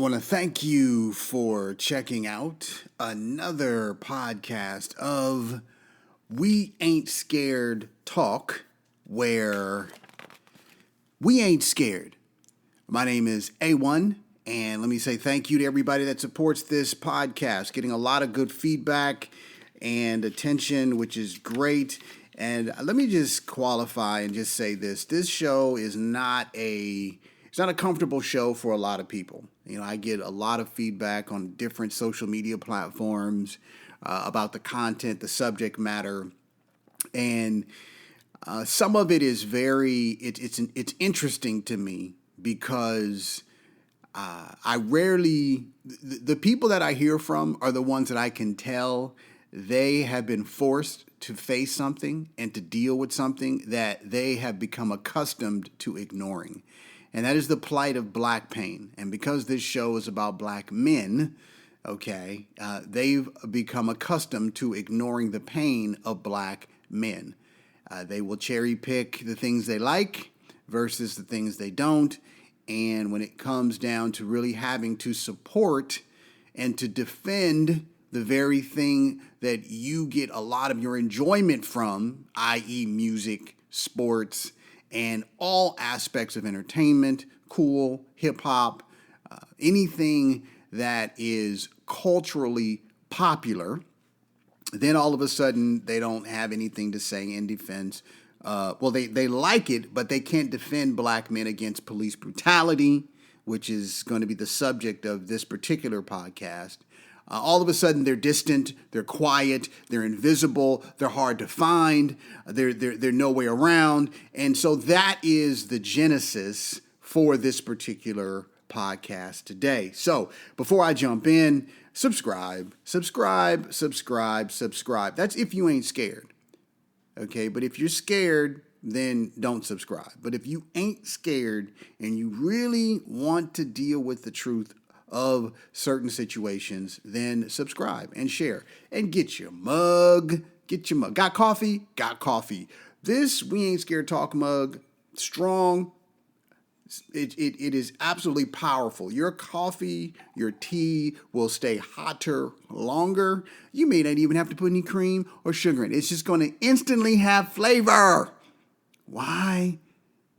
want to thank you for checking out another podcast of We Ain't Scared Talk, where we ain't scared. My name is A1, and let me say thank you to everybody that supports this podcast. Getting a lot of good feedback and attention, which is great. And let me just qualify and just say this. This show is not a comfortable show for a lot of people. You know, I get a lot of feedback on different social media platforms about the content, the subject matter, and some of it is it's interesting to me because the people that I hear from are the ones that I can tell they have been forced to face something and to deal with something that they have become accustomed to ignoring. And that is the plight of black pain. And because this show is about black men, they've become accustomed to ignoring the pain of black men. They will cherry pick the things they like versus the things they don't. And when it comes down to really having to support and to defend the very thing that you get a lot of your enjoyment from, i.e. music, sports, and all aspects of entertainment, cool, hip-hop, anything that is culturally popular, then all of a sudden they don't have anything to say in defense. They like it, but they can't defend black men against police brutality, which is going to be the subject of this particular podcast. All of a sudden, they're distant, they're quiet, they're invisible, they're hard to find, they're nowhere around. And so that is the genesis for this particular podcast today. So before I jump in, subscribe. That's if you ain't scared. Okay, but if you're scared, then don't subscribe. But if you ain't scared and you really want to deal with the truth of certain situations, then subscribe and share and get your mug. Got coffee? Got coffee. This We Ain't Scared Talk mug, strong. It is absolutely powerful. Your coffee, your tea will stay hotter longer. You may not even have to put any cream or sugar in it. It's just going to instantly have flavor. Why?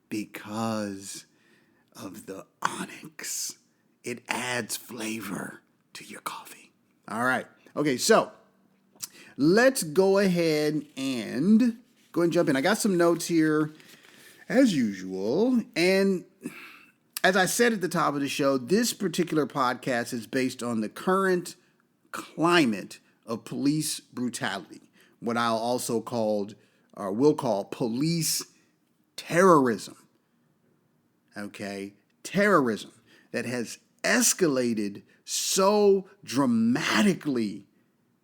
Because of the onyx. It adds flavor to your coffee. All right. Okay, so let's go ahead and jump in. I got some notes here, as usual. And as I said at the top of the show, this particular podcast is based on the current climate of police brutality, what I'll also will call police terrorism. Okay? Terrorism that has escalated so dramatically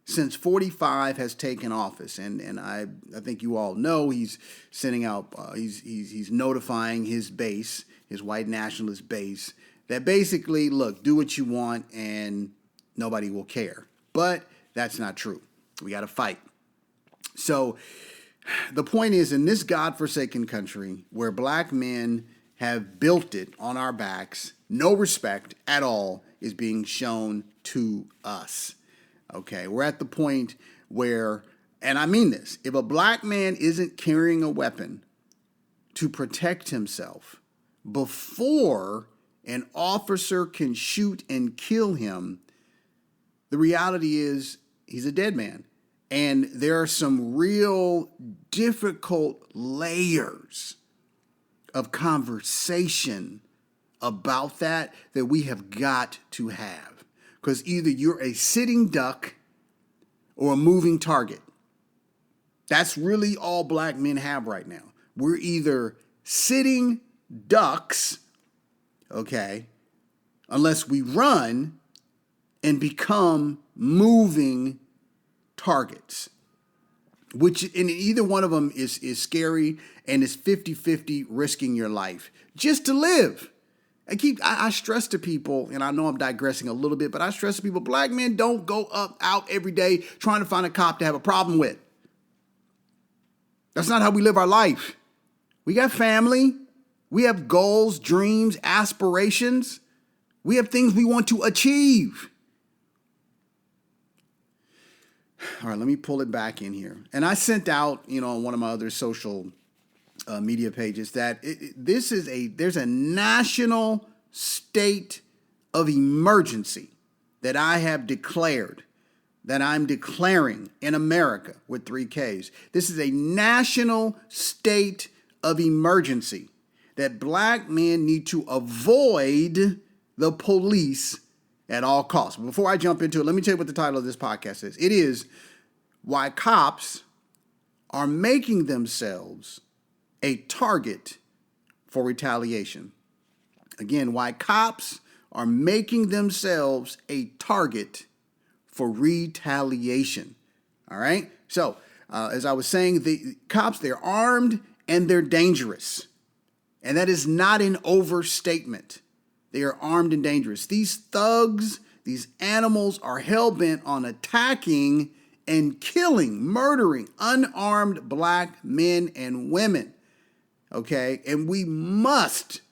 since 45 has taken office, and I think you all know he's sending out he's notifying his base, his white nationalist base, that basically, look, do what you want and nobody will care. But that's not true. We got to fight. So the point is, in this godforsaken country where black men have built it on our backs, no respect at all is being shown to us. Okay, we're at the point where, and I mean this, if a black man isn't carrying a weapon to protect himself before an officer can shoot and kill him, the reality is he's a dead man. And there are some real difficult layers of conversation about that we have got to have. Because either you're a sitting duck or a moving target. That's really all black men have right now. We're either sitting ducks, okay, unless we run and become moving targets. Which in either one of them is scary, and it's 50-50 risking your life just to live. I stress to people, and I know I'm digressing a little bit, but I stress to people, black men don't go out every day trying to find a cop to have a problem with. That's not how we live our life. We got family. We have goals, dreams, aspirations. We have things we want to achieve. All right, let me pull it back in here. And I sent out, on one of my other social media pages that there's a national state of emergency that I have declared, that I'm declaring in America with 3 Ks. This is a national state of emergency that black men need to avoid the police at all costs. But before I jump into it, let me tell you what the title of this podcast is. It is Why Cops Are Making Themselves a Target for Retaliation. Again, why cops are making themselves a target for retaliation. All right? So, as I was saying, the cops, they're armed and they're dangerous. And that is not an overstatement. They are armed and dangerous. These thugs, these animals are hell-bent on attacking and killing, murdering unarmed black men and women. Okay? And we must,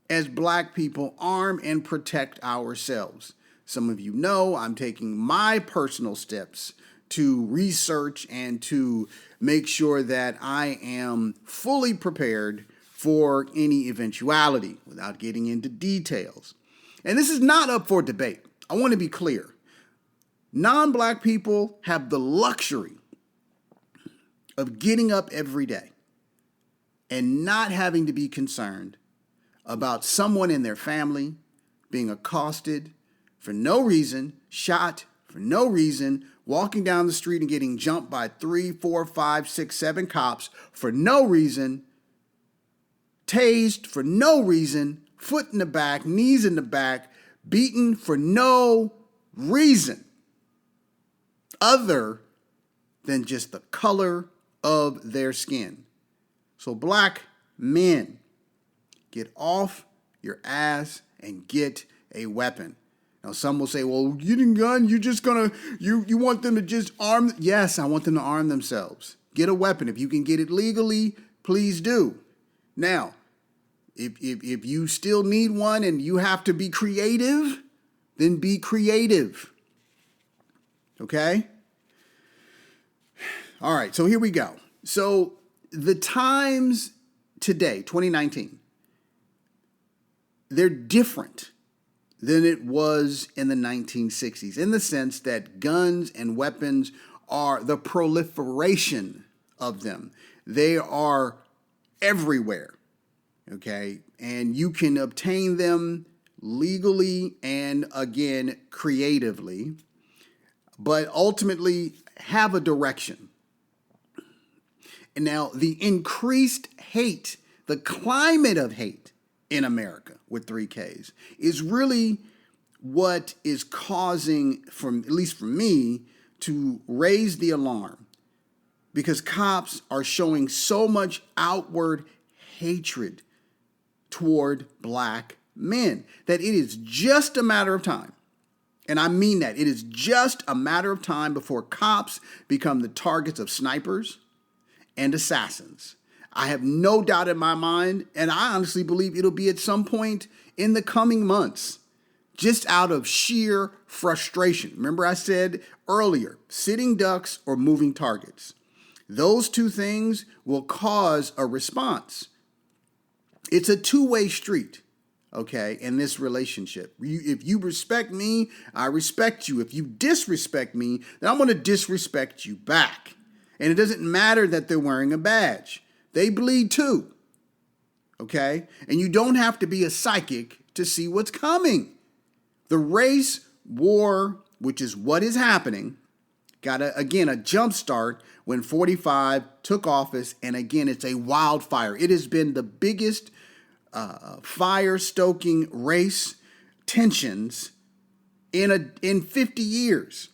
as black people, arm and protect ourselves. Some of you know I'm taking my personal steps to research and to make sure that I am fully prepared for any eventuality without getting into details. And this is not up for debate. I want to be clear. Non-black people have the luxury of getting up every day and not having to be concerned about someone in their family being accosted for no reason, shot for no reason, walking down the street and getting jumped by 3, 4, 5, 6, 7 cops for no reason, tased for no reason, foot in the back, knees in the back, beaten for no reason other than just the color of their skin. So black men, get off your ass and get a weapon. Now some will say, well, getting a gun, you want them to just arm. Yes, I want them to arm themselves. Get a weapon. If you can get it legally, please do. Now, if you still need one and you have to be creative, then be creative. Okay? All right, so here we go. So the times today, 2019, they're different than it was in the 1960s in the sense that guns and weapons are the proliferation of them. They are everywhere, okay? And you can obtain them legally and, again, creatively, but ultimately have a direction. And now the increased hate, the climate of hate in America with 3 Ks is really what is causing, at least for me, to raise the alarm, because cops are showing so much outward hatred toward black men that it is just a matter of time. And I mean that. It is just a matter of time before cops become the targets of snipers and assassins. I have no doubt in my mind, and I honestly believe it'll be at some point in the coming months, just out of sheer frustration. Remember I said earlier, sitting ducks or moving targets. Those two things will cause a response. It's a two-way street, okay, in this relationship. If you respect me, I respect you. If you disrespect me, then I'm going to disrespect you back. And it doesn't matter that they're wearing a badge. They bleed too, okay? And you don't have to be a psychic to see what's coming. The race war, which is what is happening, got, a jump start when 45 took office. And again, it's a wildfire. It has been the biggest fire-stoking race tensions in 50 years.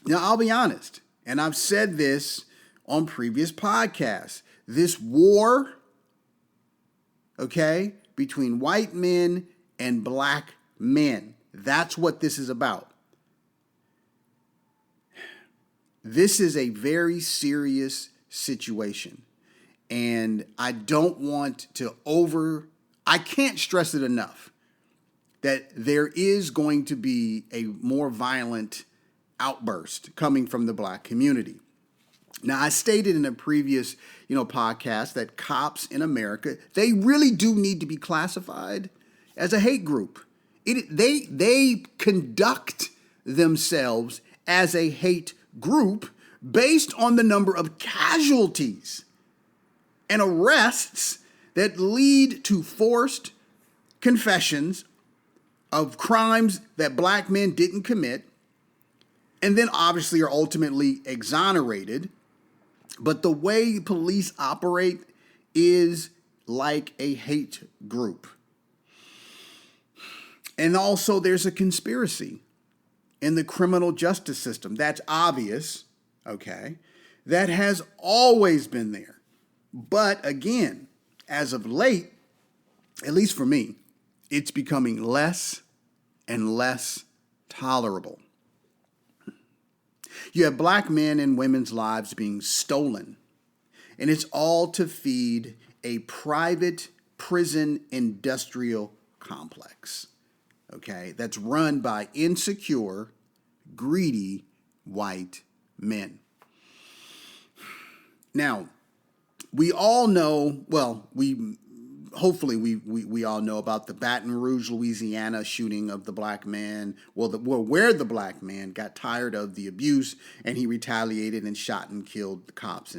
Now, I'll be honest, and I've said this on previous podcasts. This war, okay, between white men and black men, that's what this is about. This is a very serious situation. And I don't want to I can't stress it enough. that there is going to be a more violent outburst coming from the black community. Now, I stated in a previous, podcast that cops in America, they really do need to be classified as a hate group. They conduct themselves as a hate group based on the number of casualties and arrests that lead to forced confessions of crimes that black men didn't commit, and then obviously are ultimately exonerated. But the way police operate is like a hate group. And also there's a conspiracy in the criminal justice system. That's obvious, okay? That has always been there. But again, as of late, at least for me, it's becoming less and less tolerable. You have black men and women's lives being stolen, and it's all to feed a private prison industrial complex, okay, that's run by insecure, greedy white men. Now, we all know, hopefully we all know about the Baton Rouge, Louisiana shooting of the black man, where the black man got tired of the abuse and he retaliated and shot and killed the cops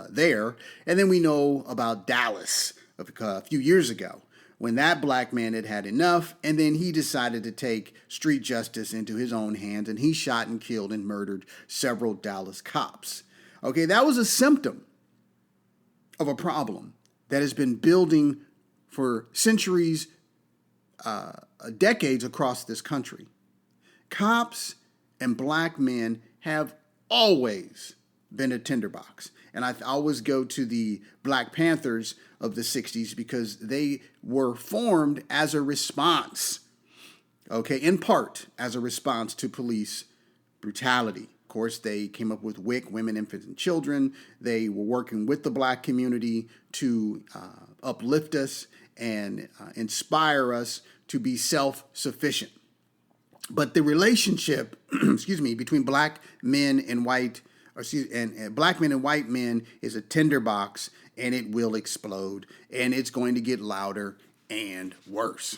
there. And then we know about Dallas a few years ago when that black man had had enough, and then he decided to take street justice into his own hands, and he shot and killed and murdered several Dallas cops. Okay, that was a symptom of a problem that has been building for centuries, decades across this country. Cops and black men have always been a tinderbox. And I always go to the Black Panthers of the 60s because they were formed as a response, okay, in part as a response to police brutality. Of course, they came up with WIC, Women, Infants, and Children. They were working with the black community to uplift us and inspire us to be self-sufficient. But the relationship, between black men and white men is a tinderbox, and it will explode, and it's going to get louder and worse.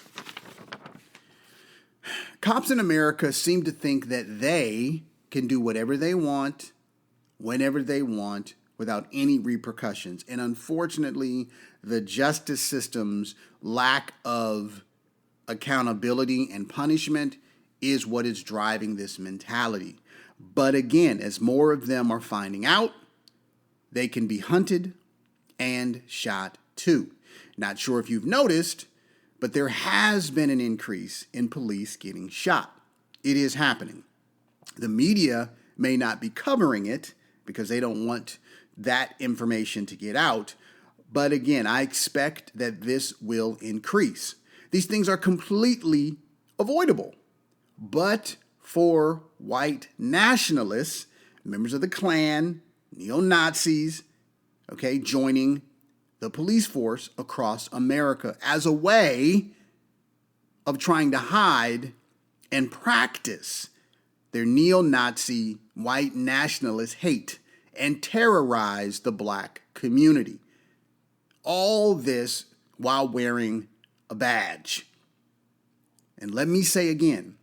Cops in America seem to think that they can do whatever they want, whenever they want, without any repercussions. And unfortunately, the justice system's lack of accountability and punishment is what is driving this mentality. But again, as more of them are finding out, they can be hunted and shot too. Not sure if you've noticed, but there has been an increase in police getting shot. It is happening. The media may not be covering it because they don't want that information to get out. But again, I expect that this will increase. These things are completely avoidable. But for white nationalists, members of the Klan, neo-Nazis, okay, joining the police force across America as a way of trying to hide and practice their neo-Nazi white nationalist hate and terrorize the black community. All this while wearing a badge. And let me say again,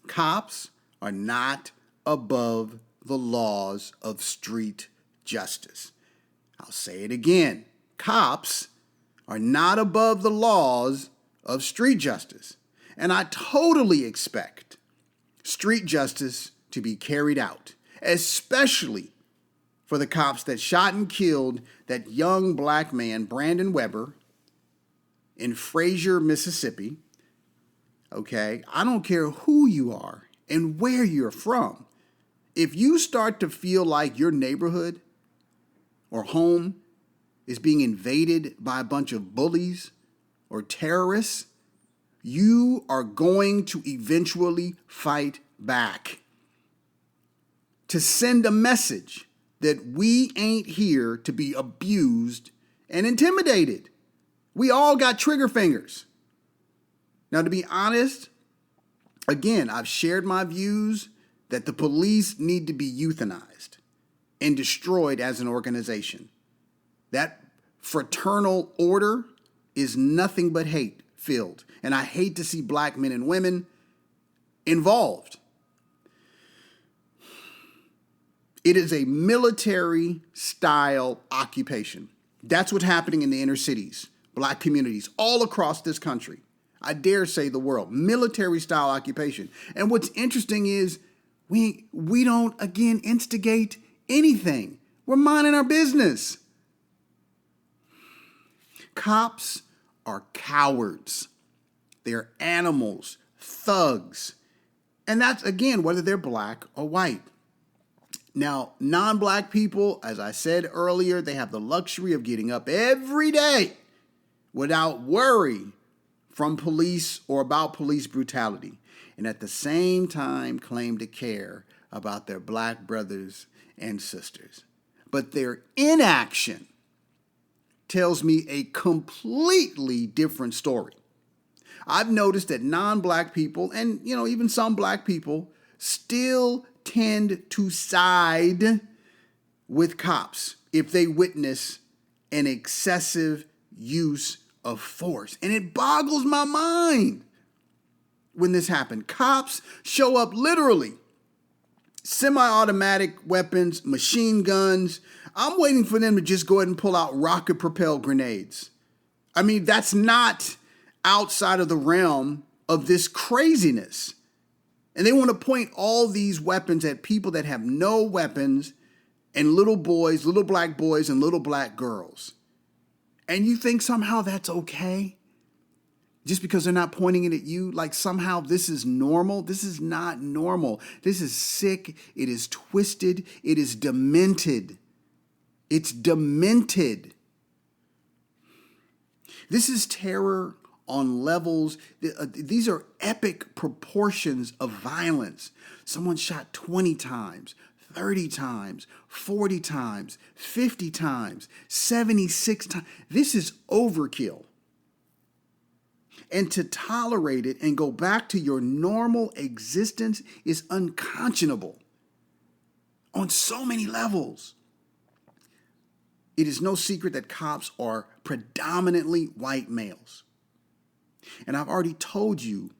cops are not above the laws of street justice. I'll say it again. Cops are not above the laws of street justice. And I totally expect street justice to be carried out, especially for the cops that shot and killed that young black man, Brandon Weber, in Fraser, Mississippi. Okay, I don't care who you are and where you're from. If you start to feel like your neighborhood or home is being invaded by a bunch of bullies or terrorists, you are going to eventually fight back to send a message that we ain't here to be abused and intimidated. We all got trigger fingers. Now, to be honest, again, I've shared my views that the police need to be euthanized and destroyed as an organization. That fraternal order is nothing but hate-filled, and I hate to see black men and women involved. It is a military-style occupation. That's what's happening in the inner cities, black communities, all across this country. I dare say the world. Military-style occupation. And what's interesting is we don't, again, instigate anything. We're minding our business. Cops are cowards. They're animals, thugs. And that's, again, whether they're black or white. Now, non-black people, as I said earlier, they have the luxury of getting up every day without worry from police or about police brutality, and at the same time claim to care about their black brothers and sisters. But their inaction tells me a completely different story. I've noticed that non-black people, and even some black people, still tend to side with cops if they witness an excessive use of force. And it boggles my mind when this happened. Cops show up literally, semi-automatic weapons, machine guns. I'm waiting for them to just go ahead and pull out rocket-propelled grenades. I mean, that's not outside of the realm of this craziness. And they want to point all these weapons at people that have no weapons and little boys, little black boys and little black girls. And you think somehow that's okay? Just because they're not pointing it at you, like somehow this is normal? This is not normal. This is sick. It is twisted. It is demented. It's demented. This is terror on levels. These are epic proportions of violence. Someone shot 20 times, 30 times, 40 times, 50 times, 76 times. This is overkill. And to tolerate it and go back to your normal existence is unconscionable on so many levels. It is no secret that cops are predominantly white males. And I've already told you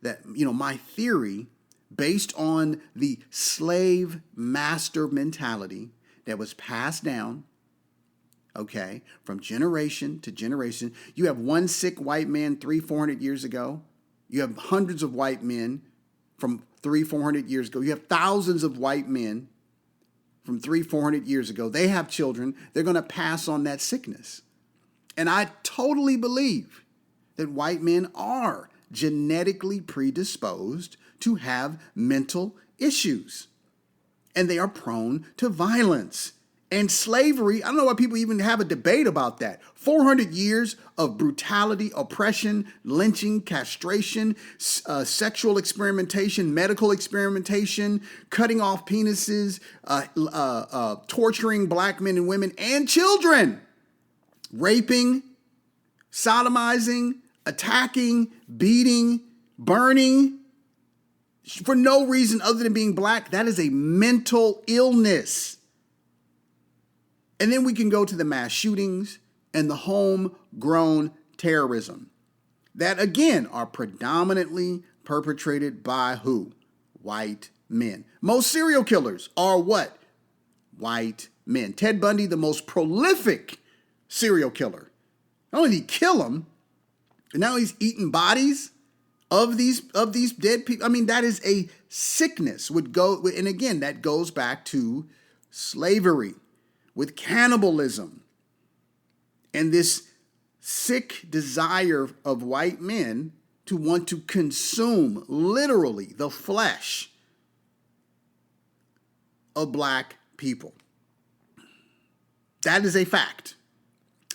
that, my theory, based on the slave master mentality that was passed down, okay, from generation to generation. You have one sick white man 300-400 years ago. You have hundreds of white men from 300-400 years ago. You have thousands of white men from 300-400 years ago. They have children. They're going to pass on that sickness. And I totally believe that white men are genetically predisposed to have mental issues. And they are prone to violence. And slavery, I don't know why people even have a debate about that. 400 years of brutality, oppression, lynching, castration, sexual experimentation, medical experimentation, cutting off penises, torturing black men and women and children, raping, sodomizing, attacking, beating, burning, for no reason other than being black. That is a mental illness. And then we can go to the mass shootings and the homegrown terrorism that, again, are predominantly perpetrated by who? White men. Most serial killers are what? White men. Ted Bundy, the most prolific serial killer. Not only did he kill them, but now he's eating bodies of these dead people. I mean, that is a sickness. And again, that goes back to slavery, with cannibalism, and this sick desire of white men to want to consume literally the flesh of black people. That is a fact.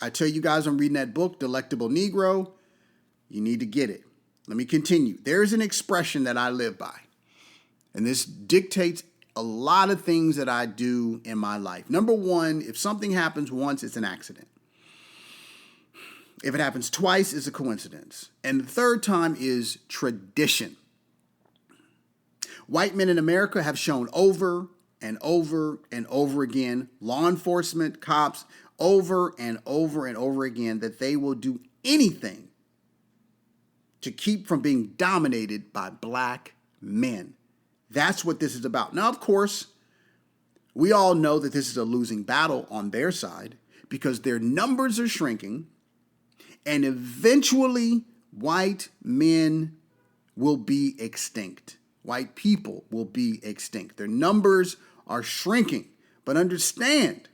I tell you guys, I'm reading that book, Delectable Negro. You need to get it. Let me continue. There is an expression that I live by, and this dictates a lot of things that I do in my life. Number one, if something happens once, it's an accident. If it happens twice, it's a coincidence. And the third time is tradition. White men in America have shown over and over and over again, law enforcement, cops, over and over and over again, that they will do anything to keep from being dominated by black men. That's what this is about. Now, of course, we all know that this is a losing battle on their side because their numbers are shrinking, and eventually white men will be extinct. White people will be extinct. Their numbers are shrinking. But understand,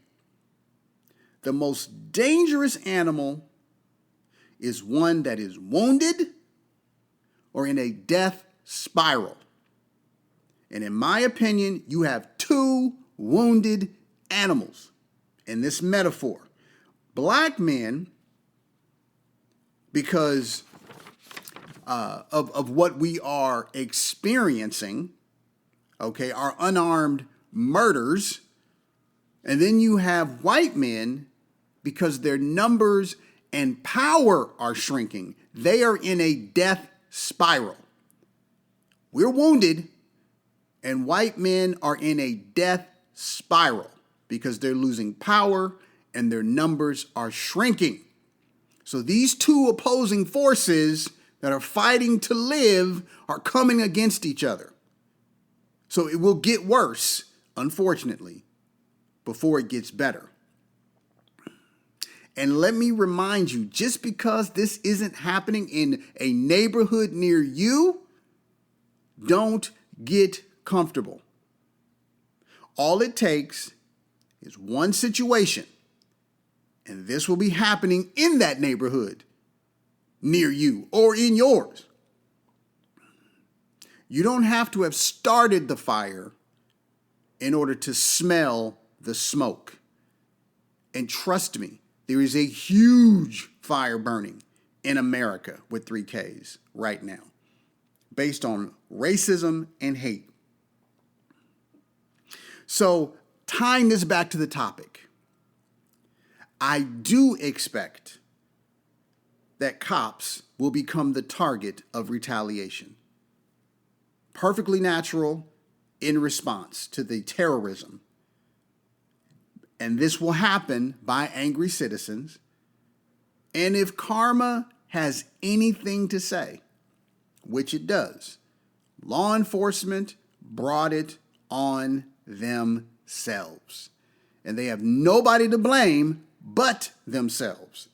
the most dangerous animal is one that is wounded or in a death spiral. And in my opinion, you have two wounded animals in this metaphor. Black men, because of what we are experiencing, okay, are unarmed murders. And then you have white men because their numbers and power are shrinking. They are in a death spiral. We're wounded, and white men are in a death spiral because they're losing power and their numbers are shrinking. So these two opposing forces that are fighting to live are coming against each other. So it will get worse, unfortunately, before it gets better. And let me remind you, just because this isn't happening in a neighborhood near you, don't get comfortable. All it takes is one situation, and this will be happening in that neighborhood near you or in yours. You don't have to have started the fire in order to smell the smoke. And trust me, there is a huge fire burning in America with 3Ks right now, based on racism and hate. So, tying this back to the topic, I do expect that cops will become the target of retaliation. Perfectly natural in response to the terrorism. And this will happen by angry citizens. And if karma has anything to say, which it does, law enforcement brought it on themselves. And they have nobody to blame but themselves.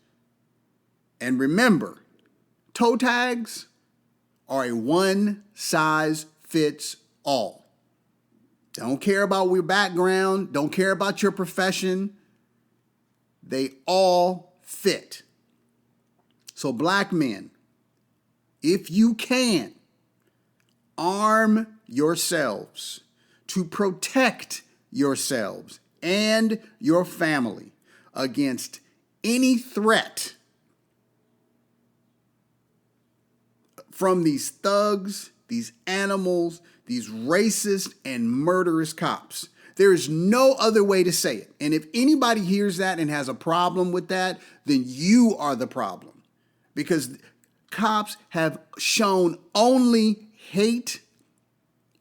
And remember, toe tags are a one-size-fits-all. Don't care about your background, don't care about your profession. They all fit. So black men, if you can, arm yourselves to protect yourselves and your family against any threat from these thugs, these animals, these racist and murderous cops. There is no other way to say it. And if anybody hears that and has a problem with that, then you are the problem. Because cops have shown only hate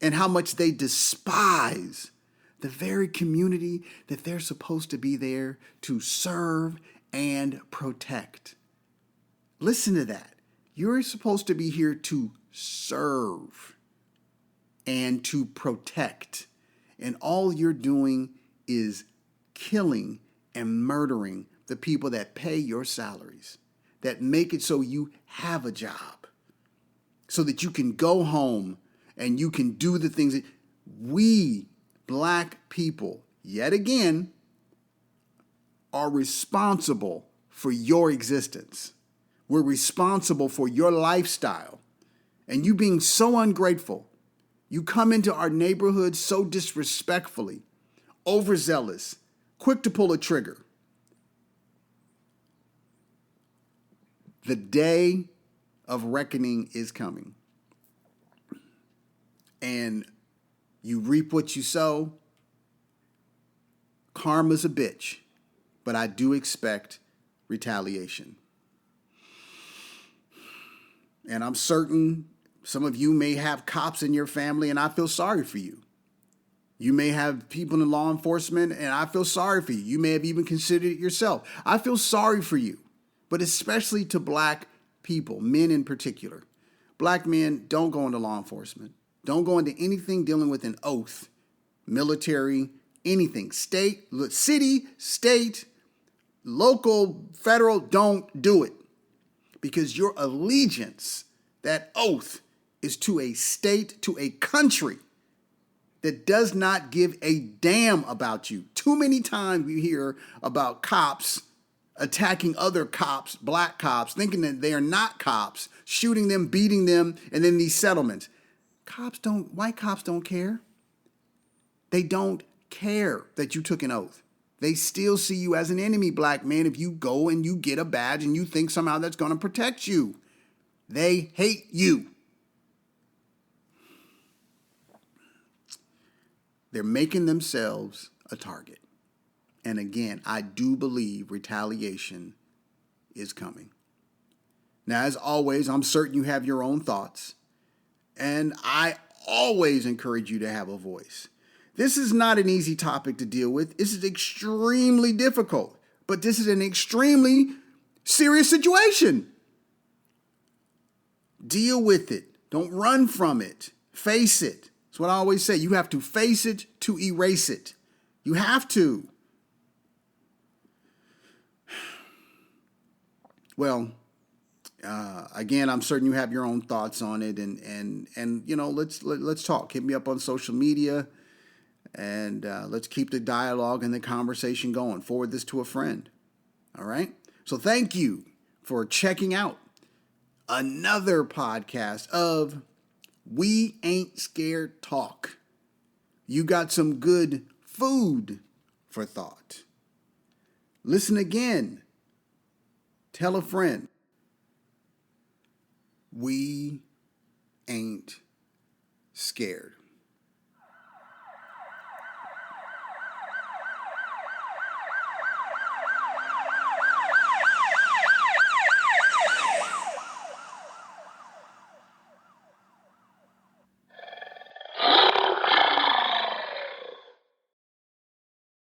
and how much they despise the very community that they're supposed to be there to serve and protect. Listen to that. You're supposed to be here to serve and to protect. And all you're doing is killing and murdering the people that pay your salaries, that make it so you have a job, so that you can go home and you can do the things that we, black people, yet again, are responsible for your existence. We're responsible for your lifestyle. And you being so ungrateful, you come into our neighborhood so disrespectfully, overzealous, quick to pull a trigger. The day of reckoning is coming. And you reap what you sow. Karma's a bitch, but I do expect retaliation. And I'm certain some of you may have cops in your family, and I feel sorry for you. You may have people in law enforcement, and I feel sorry for you. You may have even considered it yourself. I feel sorry for you, but especially to black people, men in particular. Black men, don't go into law enforcement. Don't go into anything dealing with an oath, military, anything. State, city, state, local, federal, don't do it. Because your allegiance, that oath, is to a state, to a country that does not give a damn about you. Too many times we hear about cops attacking other cops, black cops, thinking that they are not cops, shooting them, beating them, and then these settlements. White cops don't care. They don't care that you took an oath. They still see you as an enemy, black man, if you go and you get a badge and you think somehow that's going to protect you. They hate you. They're making themselves a target. And again, I do believe retaliation is coming. Now, as always, I'm certain you have your own thoughts. And I always encourage you to have a voice. This is not an easy topic to deal with. This is extremely difficult. But this is an extremely serious situation. Deal with it. Don't run from it. Face it. That's what I always say. You have to face it to erase it. You have to. Well, again, I'm certain you have your own thoughts on it, and you know, let's talk. Hit me up on social media, and let's keep the dialogue and the conversation going. Forward this to a friend. All right. So thank you for checking out another podcast of We Ain't Scared Talk. You got some good food for thought. Listen again. Tell a friend. We ain't scared.